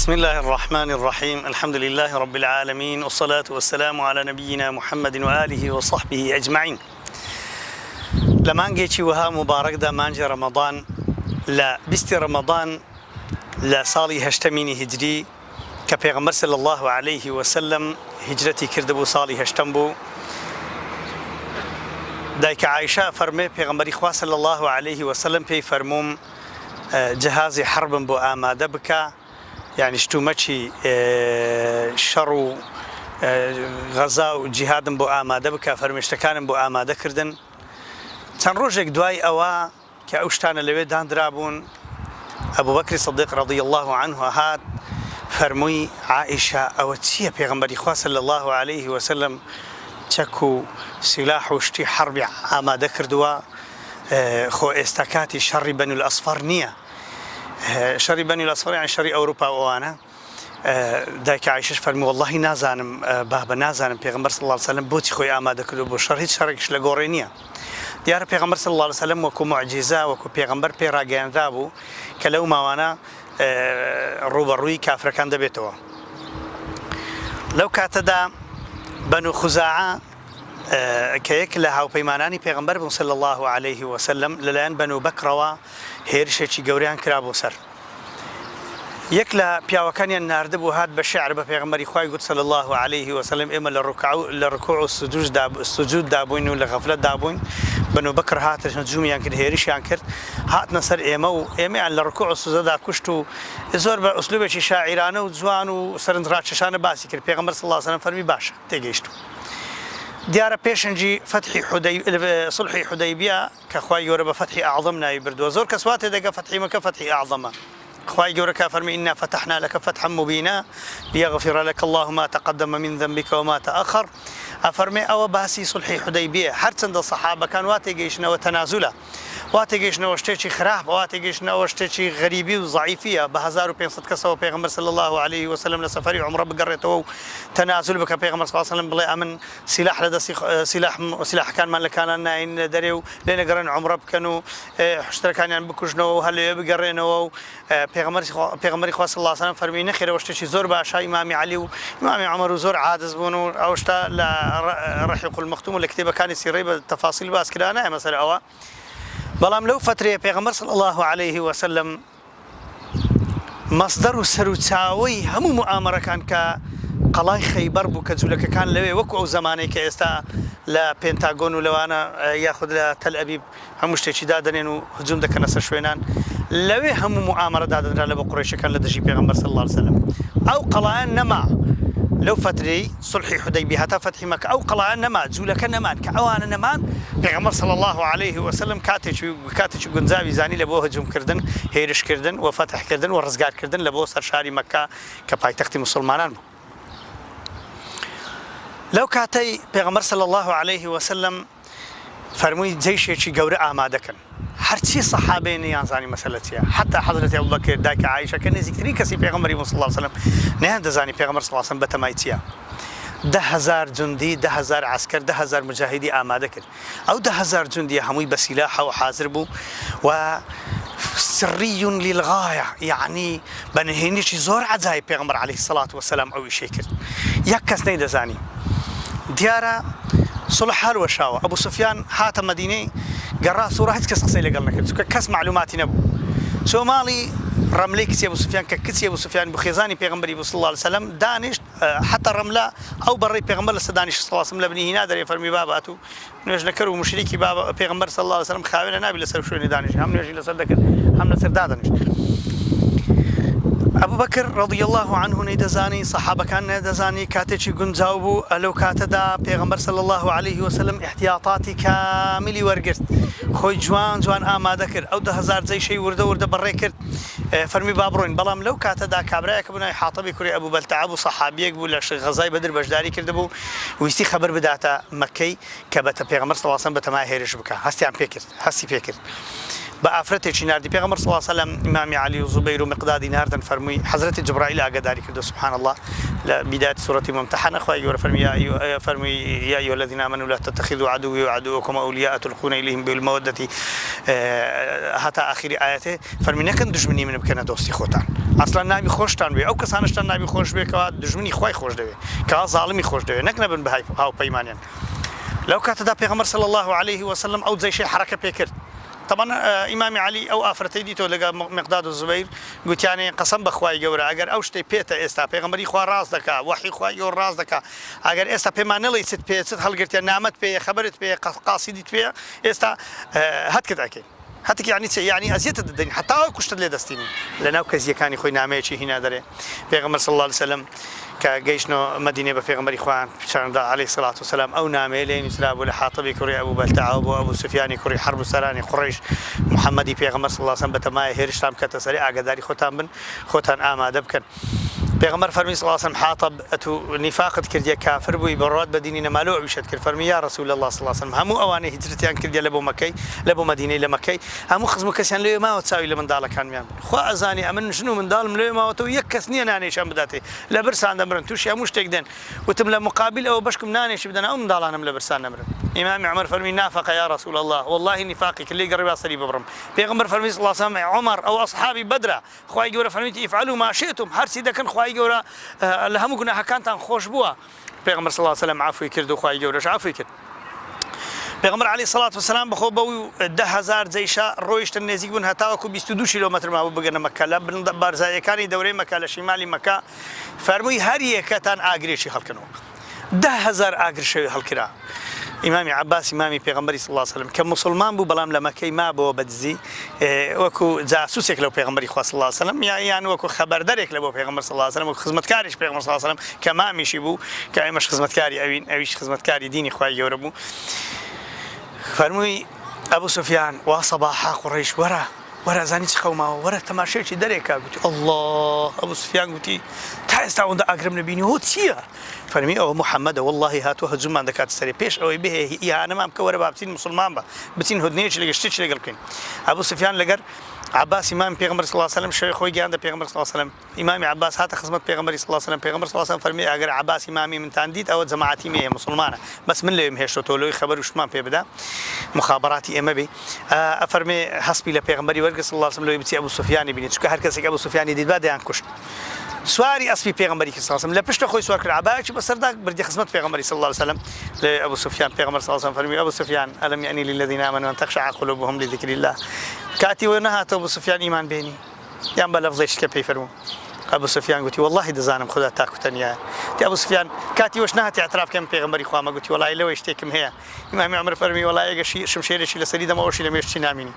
بسم الله الرحمن الرحيم الحمد لله رب العالمين والصلاة والسلام على نبينا محمد وآله وصحبه أجمعين. لمانجيتي وها مبارك دا مانجي رمضان لا بست رمضان لا صالي هشتميني هجري كبيغمبر صلى الله عليه وسلم هجرتي كردبو صالي هشتمبو دايك عائشة فرمي بيغمبري خواه صلى الله عليه وسلم بي فرموم جهازي حرب بو آماده بك يعني شتومتشي شر غزا وجهاد بو آماده بك فرمشتكان بو آماده كردن چەند ڕۆژێک دوای ئەوە کە ئەو شتانە لەوێ دانرابوون ئەبوو بەکری صدیق رضی الله عنه هات فەرمووی عائشە ئەوە چییە پێغەمبەری خوا صلی الله عليه وسلم چەک و سلاح و شتی حربی ئامادە کردووە خۆ ئێستا کاتی شەڕی بەنو الأصفار نییە شەڕی بەنو الأصفار یعنی شەڕی ئەوروپا ئەوانە دایک عایشەش فەرمووی وەڵڵاهی نازانم بابە نازانم پێغەمبەر صلی الله عليه وسلم بۆچی خۆی ئامادە کردو بۆ شەڕ هیچ شەڕێکیش لە گۆڕێ نییە دیارە پێغەمبەر صلی الله عليه وسلم وەکو معجیزە وەکو پێغەمبەر پێ ڕاگەیاندرا بوو کە لەو ماوانە ڕوبەڕووی کافرەکان دەبێتەوە لەو کاتەدا بەنو خوزاعە کە یەک لە هاوپەیمانانی پێغەمبەر بوون صلی الله عليه وسلم لەلایەن بەنو بەکرەوە هێرشێکی گەوریان کرا بۆ سەر یەک لە پیاوەکانیان ناردبوو هات بە شعر بە پێغەمبەری خوای گوت صلی الله عليه وسلم ئێمە لە ڕکوع و سجود دابووین و لە غەفلەت دابووین بەنو بەکر هاتە هجوومیان کرد هێرشیان کرد هاتنە سەر ئێمە و ئێمەیان لە ڕکوع و سجودەدا کوشت و زۆر بە ئوسلوبێکی شاعیرانە و جوان و سەرنجڕاکێشانە باسی کرد پێغەمبەر صلی الله عليه وسلم فەرمی باشە تێگەیشت دیارە پێشنجی صلحی حودەیبیە کە خوای گەورە بە فتحی ئەعظەم ناوی بردووە زۆر کەس وا تێدەگا فتحی مەکە فتحی ئەعظەمە خواهي جورك فرمي إنا فتحنا لك فتحا مبينا ليغفر لك الله ما تقدم من ذنبك وما تأخر أفرمي أو باسي صلحي حديبية حرصند الصحابة كان واتي جيشنا وتنازلا واتي جيشنا واشتيشي خراب واتي جيشنا واشتيشي غريبي وضعيفية بهزار وبينصد كسوا بيغمبر صلى الله عليه وسلم لسفري عمره بقريته تنازل بك بيغمبر صلى الله عليه وسلم بلا أمن سلاح لدى سلاح كان من لكان ناين دريو لين قرن عمره بكانوا اشتركان يعني بكوجنا وهل بقرينا پیغمبری خوا صلی الله علیه وسلم فرمی نخیره وشتشی زور باشه امام علی و امام عمر و زور عادز بونو اوشتا لرحيق المختوم اللي كتبه كان يصير بالتفاصيل باس كده انا مثلا او بلام لو فتره پیغمبر صلی الله عليه وسلم مصدر سروتاوي هم مؤامره كان ك قڵای خەیبەر بوو کە جوولەکەکان لەوێ وەکو ئەو زمانەی کە ئێستا لە پێنتاگۆن و لەوانە یاخود لە تەل ئەبیب هەموو شتێکی دادەنێن و هجووم دەکەنە سەر شوێنان لەوێ هەموو موئامەرە دادەنرا لە بە قوڕیشەکان لە دژی پێغەمبەر صلی الله عليه وسلم ئەو قەڵایان نەما لەو فترەی صلحی حودەیبیە هەتا فتحی مەکە ئەو قەڵایان نەما جوولەکە نەمان کە ئەوانە نەمان پێغەمبەر صلی الله عليه وسلم کاتێکی گونجاوی زانی لە بۆ هجوومکردن هێرشکردن و فتحکردن و ڕزگارکردن لە بۆ سەر شاری مەکە کە پایتەختی موسڵمانان بوو لو كاتي پیغمبر صلى الله عليه وسلم فرموي جيشي گەورە ئامادەکەن هەرچی صحابين يانزاني مسألتها حتى حضرة أبو بكر داك عائشة كان نزيكترين كسي پیغمبر صلى الله عليه وسلم نهان دزاني پیغمبر صلى الله عليه وسلم بتمايتيا 10,000 جندي 10,000 عسكر 10,000 مجاهدي آماده کرد أو 10,000 جندي هموي بسلاحه وحاضر بو و سري للغاية يعني بنهينيش زور عزاي پیغمبر عليه الصلاة والسلام أو شيء كرد يكس نيد زاني ديارة صلح حال وشاوة أبو سفيان هات مدينة قرأ سورة هيك قصة اللي قالنا كده كاس معلوماتي نبو سومالي رملي كسي أبو سفيان ككسي أبو سفيان بخيزاني بيغمبري صلى الله عليه وسلم دانش حتى رملة أو بري بيغمبر لسدانش صلى الله عليه وسلم لبني هنا دري فرمي باباتو نيجي نكرو مشركي بابا بيغمبر صلى الله عليه وسلم خاوينا نبي لسر شو دانش هم نيجي لسر ذكر هم لسر دانش أبو بكر رضي الله عنه ندزاني صحابة كان ندزاني كاتشي جنزاوبو لو كاتدا بيغمبر صلى الله عليه وسلم احتياطاتي كاملي ورقرت خوي جوان آماده كر أو 10,000 زي شيء ورده بري كرت فرمي بابروين بلام لو كاتدا كابرايك بناي حاطبي كوري أبو بلتعب وصحابيك بولا غزاي بدر بجداري كردبو ويستي خبر بداتا مكي كبت بيغمبر صلى الله عليه وسلم بتما هيرش بكا هستي عم فكر هستي فكر بە ئافرەتێکی ناردی پێغەمبەر صلی الله علیه و سلم ئیمامی علی و زوبەیر و مقدادی ناردن فەرمووی حەزرەتی جبرائیل ئاگاداری کردو سبحان الله لە بیدایەتی سوورەتی ممتحنە خوای گەورە فەرمووی یا أيها الذين آمنوا لا تتخذوا عدوي وعدوكم أولياء تلقون إليهم بالمودة هەتا ئاخری ئاەتێ فەرمی نەکەن دژمنی من بکەنە دۆستی خۆتان ئەسڵان ناوی خۆشتان بێ ئەو کەسانشتان ناوی خۆش بێکەوە دژمنی خوای خۆش دەوێت کەوا زاڵمی خۆش دەوێت نەک نەبن بە هاوپەیمانیان لەو کاتەدا پێغەمبەر صلی الله عليه وسلم ئەو جەیشەی حرەکە پێکرد طبعا ئیمامی علی ئەو ئافرەتەی دیتۆ لەگە مقداد و زوبەیر گوتیانێ قەسەم بەخوای گەورە ئەگەر ئەو شتەی پێتە ئێستا پێغەمبەری خوا ڕاست دەکا وحی خوای گەورە ڕاست دەکا ئەگەر ئێستا پێمان نەڵێی چت پێ چت هەڵگرتیە نامەت پێ خەبەرت پێ قاسیدیت پێ ئێستا هەتکت ئەکەین هەتێک یعنی چ یعنی ئەزیەتە دەدەین حتا کوشتت لێ دەستینی لەناو کەزیەکانی خۆی نامەیەکی هینا دەرێ پێغەمبەر صلی الله عليه وسلم کە گەیشتنەوە مەدینێ بە پێغەمبەری خوان پیشاندا عليه الصلاة والسلام ئەو نامەیە لێ نووسرا بوو لە حاتەبی کوڕی ئەبوو بەلتەعە بۆ ئەبوو سوفیانی کوڕی حرب و سەرانی قوڕیش محەممەدی پێغەمبەر صلی الله عليه وسلم بەتەمایە هێرشتان بکەتە سەری ئاگاداری خۆتان بن خۆتان ئامادە بکەن پێغەمبەر فەرمی صلی الله عليه وسلم حاتب ئەتو نیفاقت کردیە کافر بووی بەڕات بە دینی نەمالۆ ئەویشت کرد فەرمی یا رسول الله صلی الله عليه وسلم هەموو ئەوانەی هیجرەتیان کردیە لە بۆ مەکەی لە بۆ مەدینەی لە مەکەی هەموو خزم و کەسیان لێ ماوە چاوی لە منداڵەکانمیان خوا ئەزانی ئەمن ژن و منداڵم لێ ماوەتەوە یەک کەس نییە نانێشان بداتێ لە برسان دەمرن تووشی هەموو شتێک دێن وتم لە مقابل ئەوە بەشکم نانێشی بدەن ئەو منداڵانم لە برسان نەمرن ئیمامی عومەر فەرمی نافەق یا رسول الله والله نیفاقی کە لێ گەڕی با سەری ببڕم پێغەمبەر فەرمی صلی الله عليه وسلم عومەر ئەو ئەصحابی بەدرە خوای گەورە فەرمیتی ئیفعلوا ما شئتم هەرچی دەکەن خوای گەورە لە هەموو گوناحەکانتان خۆش بووە پێغەمبەر صلی الله عليه وسلم عفوی کرد و خوای گەورەش عفوی کرد پێغەمبەر عەلەیهی سەڵات وسەلام بەخۆ بەو 10,000 جەیشە ڕۆیشتن نێزیک بوون هەتاوەکو 22 کیلۆمەتر مابوو بگەنە مەکە لە بارزایەکانی دەورەی مەکە لە شیمالی مەکە فەرمووی هەر یەکەتان ئاگرێکی هەڵکەنەوە 10,000 ئاگر شەوی هەڵکرا ئیمامی عەباس ئیمامی پێغەمبەری صلی الله عليه وسلم کە مسلمان بوو بەڵام لە مەکەی مابەوە بەدزی وەکو جاسوسێک لەو پێغەمبەری خوا صلی الله عليه وسلم یان وەکو خەبەردەرێک لە بۆ پێغەمبەر صلی الله عليه وسلم وەکو خزمەتکاریش پێغەمبەر صلی الله عليه وسلم کە مامیشی بوو کە ئێمەش خزمەتکاری ئەوین ئەویش خزمەتکاری دینی خوای گەورە بوو فەرمووی ئەبوو سوفیان وا سەباحا قوڕیش وەرە زانی چ خەوماوە وەرە تەماشێکی دەرێکا گوتی الله ئەبوو سوفیان گوتی تا ئێستا ئەوەندە ئاگرم نەبینی هۆ چییە فەرمی ئەوە محەممەدە واللهی هاتووە هەجومان دەکات سەری پێش ئەوەی بهێ ئیهانەمان بکە وەرە با بچین مسلمان بە بچین هودنەیەکی لەگە شتێکی لەگەڵ بکەین ئەبوو سوفیان لەگەر عباس ئیمامی پێغەمبەر صلی الله عليه وسلم شوی خۆی گیاندە پێغەمبەر صلی الله عليه وسلم ئیمامی عباس هاتە خزمەت پێغەمبەری صلی الله عليه وسلم پێغەمبەر صلی الله عليه وسلم فەرمی ئەگەر عباس ئیمامی منتان دیت ئەوە جەماعەتی مێیە مسلمانە بەس من لێم هێشتۆ لەوەی خەبەر و شتمان پێ بدا مخابراتی ئێمە بێ ئەفەرمێ هەسپی لە پێغەمبەری وەرگرت صلی الله عليه وسلم لەوەی بچی ئەبوو سوفیانی بینی چونکە هەر کەسێک ئەبوو سوفیانی دیت با دەیان کوشت سواری ئەسپی پێغەمبەری صلی الله عليه وسلم لە پشتە خۆی سوار کرد عبایەکی بەسەردا بردی خزمەت پێغەمبەری صلی الله عليه وسلم لە ئەبوو سوفیان پێغەمبەر صلی الله عليه وسلم فەرمی ئەبوو سوفیان ئەلەم یەئنی للذین آمنوا أن تخشع قلوبهم لذکر الله کاتی وە نەهاتەوە ئەبوو سوفیان ئیمان بێنی یان بە لەفزێکی کە پێی فەرموو ئەبوو سوفیان گوتی والله دەزانم خوددا تاکوتەنیایە تی ئەبوو سوفیان کاتی وەش نەهاتی اعتراف کەم پێغەمبەری خوا مەگوتی وەڵای لەوەی شتێکم هەیە ئیمامی عومەر فەرمی وەڵای ئەگە شمشێرێکی لەسەری دەمەوەشی لە مێشتی نامینی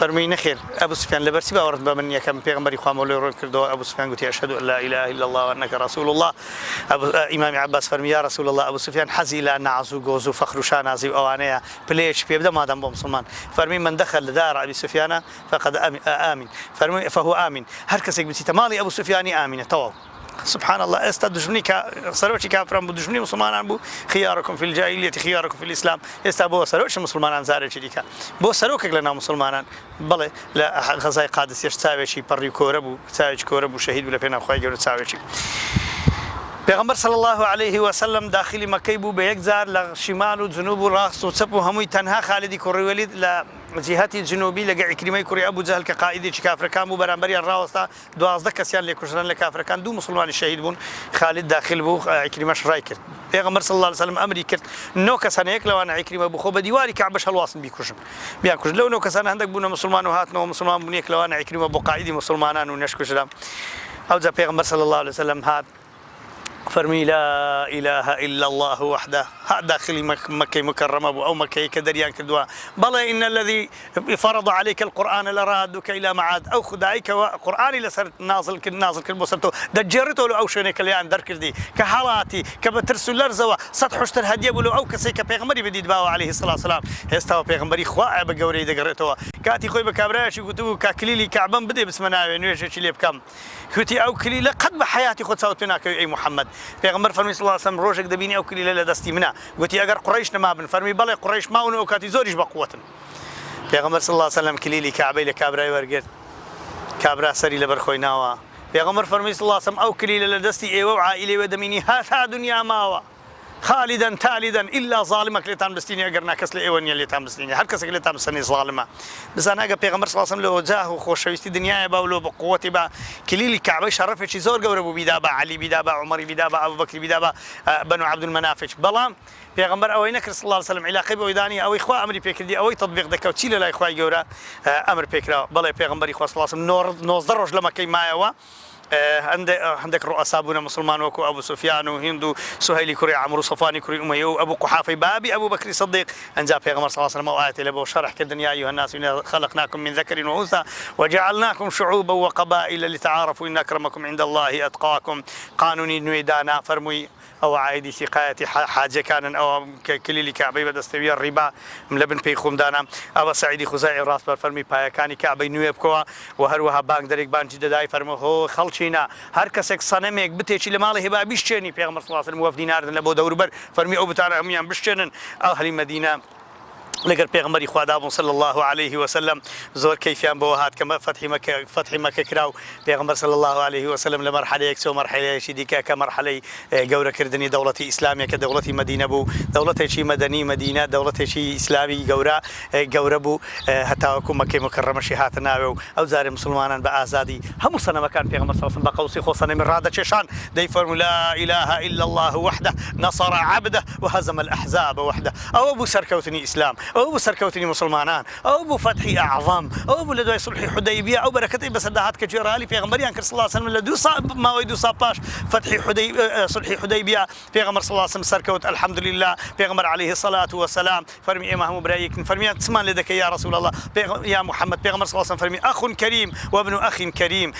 فەرمووی نەخێر ئەبوو سوفیان لەبەرچی باوەڕت بە من یەکەم پێغەمبەری خوا مەولای ڕۆن کردەوە ئەبوو سوفیان گوتی ئەشهەدو ئەن لا إله إلا الله وأنك رسول الله ئیمامی عەباس فەرمی یا رسول الله ئەبوو سوفیان حەزی لە ناز و گۆز و فەخر و شانازی و ئەوانەیە پلەیەکی پێ بدە مادام بۆ مسلمان فەرمی من دخل دار ئەبی سوفیانە فقد آمن فەرمووی فهو آمن هەر کەسێک بچیتە ماڵی ئەبوو سوفیانی ئامینە تەواو سبحان الله ئێستا دژمنی سەرۆکی کافران بوو دژمنی مسلمانان بوو خياركم في الجاهلية خياركم في الإسلام ئێستا بۆ سەرۆکی مسلمانان زارێکی دیکە بۆ سەرۆکێک لە ناو مسلمانان بەڵێ لە غەزای قادسیەش چاوێکی پەڕی کۆرە بوو چاوێکی کۆرە بوو شەهید بوو لە پێناو خوای گەورە چاوێکی پێغەمبەر صلی الله عليه وسلم داخلی مەکەی بوو بە یەکجار لە شیمال و جنوب و ڕاست و چەپ و هەمووی تەنها خالدی کوڕی وەلید لە جیهەتی جنوبی لەگە عیکریمەی کوڕی ئەبوو جەهل کە قائیدێکی کافرەکان بوو بەرامبەریان ڕاوەستا 12 کەسیان لێکوژران لە کافرەکان 2 مسلمانی شەهید بوون خالد داخل بوو عیکریمەش ڕای کرد پێغەمبەر صلی الله عليه وسلم ئەمری کرد 9 کەسانە یەک لەوانە عیکریمە بوو خۆ بە دیواری کەعبەش هەڵواسن بیکوژن بیاکوژن لەو 9 کەسانە هەندێک بوونە مسلمان و هاتنەوە مسلمان بوون یەک لەوانە عیکریمە بۆ قائیدی مسلمانان و نەشکوژرا ئەوجا پێغەمبەر صلی الله عليه وسلم هات فرمي لا إله إلا الله وحده هذا داخل مكة مكرمة أو مكة كدريان كدوا بل إن الذي فرض عليك القرآن لرادك إلى معاد أو خدايك وقرآن لسر نازل كل بوسرته دجرته لو أو شنك اللي عند درك دي كحالاتي كبترسل لرزوا سطح اشتر هديه ولو أو كسيك بيغمري بديد باو عليه الصلاة والسلام هستوا بيغمري خواء بجوري دقرته كاتي خوي بكابراش يقولوا كاكليلي كعبان بدي بس مناوي نيش اللي بكم كوتي أو كليلة قد بحياتي خد صوتنا أي محمد پێغەمبەر فەرمی صلی الله علیه وسلم ڕۆژێک دەبینی ئەو کلیلە لە دەستی منە گوتی ئەگەر قوڕیش نەمابن فەرمی بەڵێ قوڕیش ماون و کاتی زۆریش بە قووەتن پێغەمبەر صلی الله علیه وسلم کلیلی کعبەی لە کابرای وەرگرت کابرا سەری لەبەر خۆی ناوە پێغەمبەر فەرمووی صلی الله علیه وسلم ئەو کلیلە لە دەستی ئێوە و عائیلەی وە دەمینی هەتا دنیا ماوە خالدا تالدا إلا ظالمك لێتان بستینی ئەگەر ناکەس لە ئێوە نییە لێتان بستینی هەر کەسێک لێتان بستنی ظالمە بزانە ئەگە پێغەمبەر صلی الله علیه وسلم لە جاه و خۆشەویستی دنیاە با و لۆ بە قووەتی بە کلیلی کعبەی شەرەفێکی زۆر گەورە بوو بیدا بە عەلی بیدا بە عومەری بیدا بە ئەبوبەکری بیدا بە بەنو عەبدولمەنافش بەڵام پێغەمبەر ئەوەی نەکرد صلی الله علیه وسلم علاقەی بەوەی دانی ئەوەی خوا ئەمری پێکردی ئەوەی تەطبیق دەکەوت چی لە لای خوای گەورە ئەمر پێکراوە بەڵێ پێغەمبەری خوا صلی الله علیه وسلم 19 ڕۆژ لە مەکەی مایەوە هەندێک ڕوئەسا بوونە مسلمان وەکو ئەبوو سوفیان و هیند و سوهەیلی کوڕی عەمرو سەفوانی کوڕی ئومەیە و ئەبوو قوحافەی بابی ئەبوو بەکری سەدیق ئەنجا پێغەمبەر صلی الله علیه وسلم ئەو ئاەتەی لە بۆ شەرح کردن یا ئەیها الناس إنا خلقناكم من ذكر وأنثى وجعلناكم شعوبا وقبائل لتعارفوا إن أكرمكم عند الله أتقاكم قانونی نوێی دانا فەرمووی ئەو عایدی سیقایەتی حاجەکانن ئەوە کلیلی کعبەی بەدەستەویە ڕیبا لە بن پێی خۆمدانا ئەوە سەعیدی خوزاعی ڕاستبەر فەرمی پایەکانی کعبەی نوێ بکەوە و هەروەها بانگدەرێک بانگی دەدای فەرمووی هۆ خەڵچینە هەر کەسێک سەنەمێک بتێکی لە ماڵی هێبا بیشتێنی پێغەمبەر صلی الله علیه وسلم وەفدی ناردن لە بۆ دەوروبەر فەرمی ئەو بتانە هەمویان بشتێنن ئەهلی مەدینە لەگەر پێغەمبەری خوا دابوون صلی الله عليه وسلم زۆر کەیفیان بەوە هات کە فەتحی مەکە کراو پێغەمبەر صلی الله عليه وسلم لە مەرحەلەیەک چۆ مەرحەلەیەکی دیکە کە مەرحەلەی گەورەکردنی دەوڵەتی ئیسلامیە کە دەوڵەتی مەدینە بوو دەوڵەتێکی مەدەنی مەدینە دەوڵەتێکی ئیسلامی گەورە بوو هەتاوەکو مەکەی مکەڕەمەشی هاتە ناوێ و ئەو جارێ مسلمانان بە ئازادی هەموو سەنەمەکان پێغەمبەر صلی الله عليه وسلم بە قەوسی خۆ سەنەمی ڕادەچێشان دەیفەرموو لا إله إلا الله وحده نصر عبده وهزم الأحزاب وحده ئەوە بوو سەرکەوتنی ئیسلام ئەوە بوو سەرکەوتنی مسلمانان ئەو بوو فەتحی ئەعظەم ئەو بوو لە دوای سولحی حودەیبیە ئەو بەرەکەتی بەسەرداهات کە گوێڕایەلی پێغەمبەریان کرد صلی الله عليه وسلم لە ماوەی 2 ساڵ پاش فەتحی سولحی حودەیبیە پێغەمبەر صلی الله عليه وسلم سەرکەوت الحەمدولله پێغەمبەر عليه الصلاة والسلام فەرمی ئێمە هەموو برایەکین فەرمیان چمان لێ دەکەی یا رسول الله یا محەممەد پێغەمبەر صلی الله عليه وسلم فەرمی ئەخ کەریم وابن ئەخ کەریم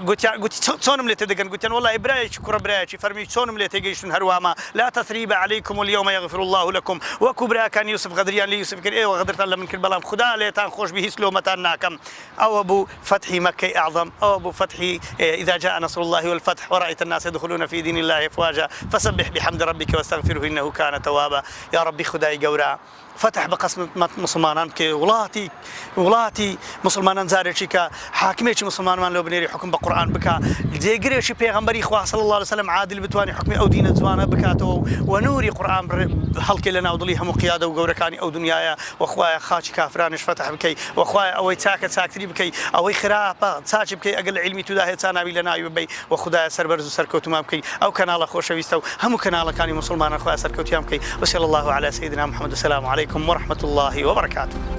گوتی چۆنم لێ تێدەگەن گوتیان وەڵی برایەکی کوڕە برایەکی فەرمی چۆنم لێ تێگەیشتن هەروەما لا تثريب عليكم اليوم يغفر الله لكم وەکو براکان یوسف غەدریان لە یوسف کرد ئێوە غەدرتان لە من کرد بەڵام خدا لێتان خۆش بی هیچ لۆمەتان ناکەم ئەوە بوو فتحی مەکەی ئەعظەم ئەوە بوو فتحی إذا جاء نصر الله والفتح ورأيت الناس يدخلون في دين الله أفواجا فسبح بحمد ربك واستغفره إنه كان توابا يا ربي خدای گەورە فتح بقسم مسلمانان بکە وڵاتی مسلمانان جارێکی کە حاکمێکی مسلمانمان لەو بنێری حکم بە قورئان بکە جێگرێکی پێغەمبەری خوا صلی الله عليه وسلم عادل بتوانێ حکمی ئەو دینە جوانە بکاتەوە و نوری قورئان هەڵکێ لە ناو دڵی هەموو قیادە و گەورەکانی ئەو دنیاە وەخوایە خاچی کافرانش فتح بکەی وەخوایە ئەوەی چاکە چاکتری بکەی ئەوەی خراپە چاچی بکەی ئەگەر لە علمی تودا هێز چاناوی لە ناوی ببەی و خدایە سەربەرز و سەرکەوتومان بکەی ئەو کەناڵە خۆشەویستە و هەموو کەناڵەکانی مسلمانان خوا سەرکەوتیان بکەی وصلی الله على سيدنا محمد والسلام عليكم ورحمة الله وبركاته.